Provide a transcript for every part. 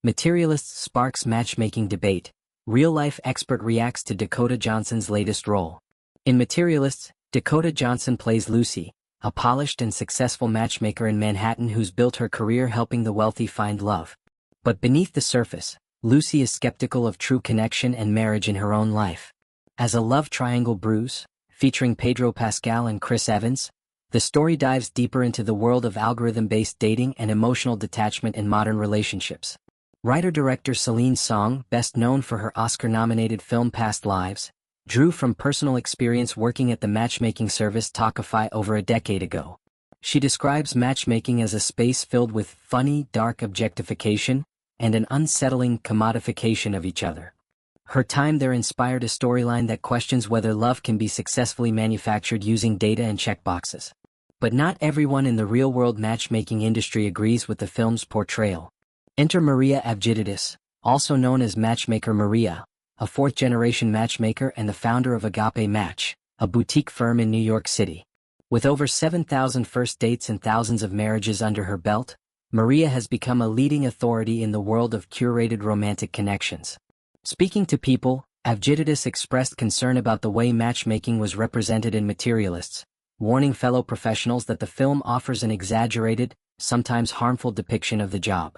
Materialists sparks matchmaking debate. Real-life expert reacts to Dakota Johnson's latest role. In Materialists, Dakota Johnson plays Lucy, a polished and successful matchmaker in Manhattan who's built her career helping the wealthy find love. But beneath the surface, Lucy is skeptical of true connection and marriage in her own life. As a love triangle brews, featuring Pedro, Pascal and Chris Evans, the story dives deeper into the world of algorithm-based dating and emotional detachment in modern relationships. Writer-director Celine Song, best known for her Oscar-nominated film Past Lives, drew from personal experience working at the matchmaking service Talkify over a decade ago. She describes matchmaking as a space filled with funny, dark objectification and an unsettling commodification of each other. Her time there inspired a storyline that questions whether love can be successfully manufactured using data and checkboxes. But not everyone in the real-world matchmaking industry agrees with the film's portrayal. Enter Maria Avgitidis, also known as Matchmaker Maria, a fourth-generation matchmaker and the founder of Agape Match, a boutique firm in New York City. With over 7,000 first dates and thousands of marriages under her belt, Maria has become a leading authority in the world of curated romantic connections. Speaking to People, Avgitidis expressed concern about the way matchmaking was represented in Materialists, warning fellow professionals that the film offers an exaggerated, sometimes harmful depiction of the job.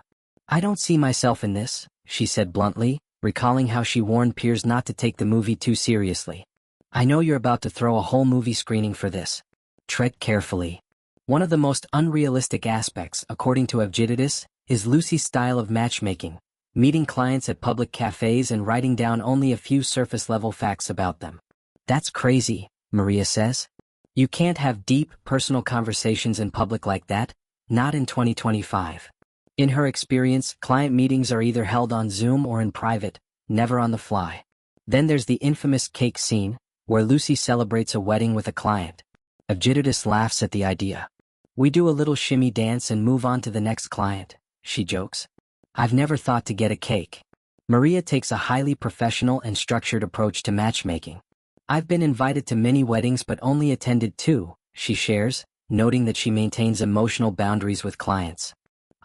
"I don't see myself in this," she said bluntly, recalling how she warned peers not to take the movie too seriously. "I know you're about to throw a whole movie screening for this. Tread carefully." One of the most unrealistic aspects, according to Avgitidis, is Lucy's style of matchmaking, meeting clients at public cafes and writing down only a few surface-level facts about them. "That's crazy," Maria says. "You can't have deep, personal conversations in public like that, not in 2025. In her experience, client meetings are either held on Zoom or in private, never on the fly. Then there's the infamous cake scene, where Lucy celebrates a wedding with a client. Avgitidis laughs at the idea. "We do a little shimmy dance and move on to the next client," she jokes. "I've never thought to get a cake." Maria takes a highly professional and structured approach to matchmaking. "I've been invited to many weddings but only attended 2, she shares, noting that she maintains emotional boundaries with clients.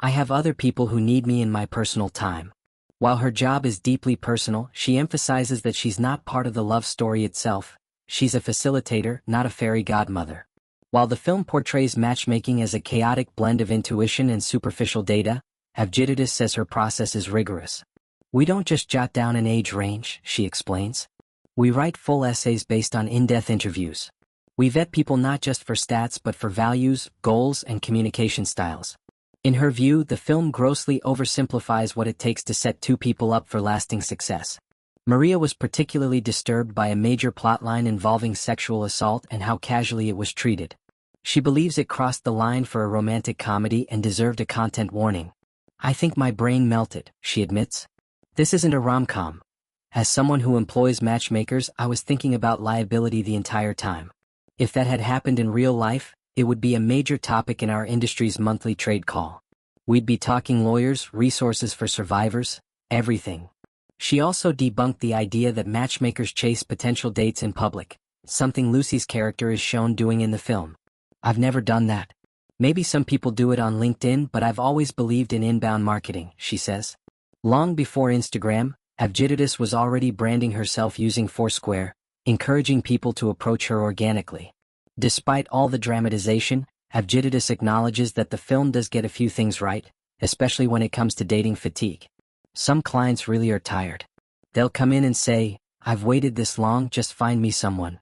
"I have other people who need me in my personal time." While her job is deeply personal, she emphasizes that she's not part of the love story itself. She's a facilitator, not a fairy godmother. While the film portrays matchmaking as a chaotic blend of intuition and superficial data, Avgitidis says her process is rigorous. "We don't just jot down an age range," she explains. "We write full essays based on in-depth interviews. We vet people not just for stats but for values, goals, and communication styles." In her view, the film grossly oversimplifies what it takes to set two people up for lasting success. Maria was particularly disturbed by a major plotline involving sexual assault and how casually it was treated. She believes it crossed the line for a romantic comedy and deserved a content warning. "I think my brain melted," she admits. "This isn't a rom-com. As someone who employs matchmakers, I was thinking about liability the entire time. If that had happened in real life, it would be a major topic in our industry's monthly trade call. We'd be talking lawyers, resources for survivors, everything." She also debunked the idea that matchmakers chase potential dates in public, something Lucy's character is shown doing in the film. "I've never done that. Maybe some people do it on LinkedIn, but I've always believed in inbound marketing," she says. Long before Instagram, Avgitidis was already branding herself using Foursquare, encouraging people to approach her organically. Despite all the dramatization, Avgitidis acknowledges that the film does get a few things right, especially when it comes to dating fatigue. "Some clients really are tired. They'll come in and say, 'I've waited this long, just find me someone.'"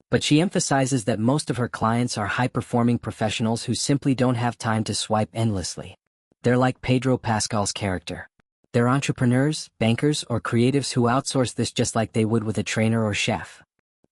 But she emphasizes that most of her clients are high-performing professionals who simply don't have time to swipe endlessly. They're like Pedro Pascal's character. They're entrepreneurs, bankers, or creatives who outsource this just like they would with a trainer or chef.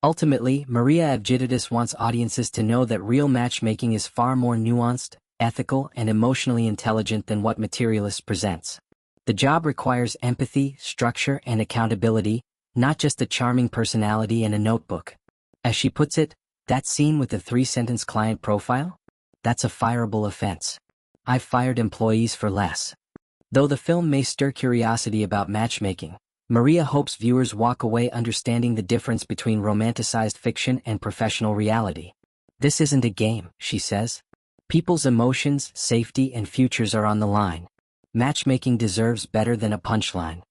Ultimately, Maria Avgitidis wants audiences to know that real matchmaking is far more nuanced, ethical, and emotionally intelligent than what Materialists presents. The job requires empathy, structure, and accountability, not just a charming personality and a notebook. As she puts it, "That scene with the 3-sentence client profile? That's a fireable offense. I've fired employees for less." Though the film may stir curiosity about matchmaking, Maria hopes viewers walk away understanding the difference between romanticized fiction and professional reality. "This isn't a game," she says. "People's emotions, safety, and futures are on the line. Matchmaking deserves better than a punchline.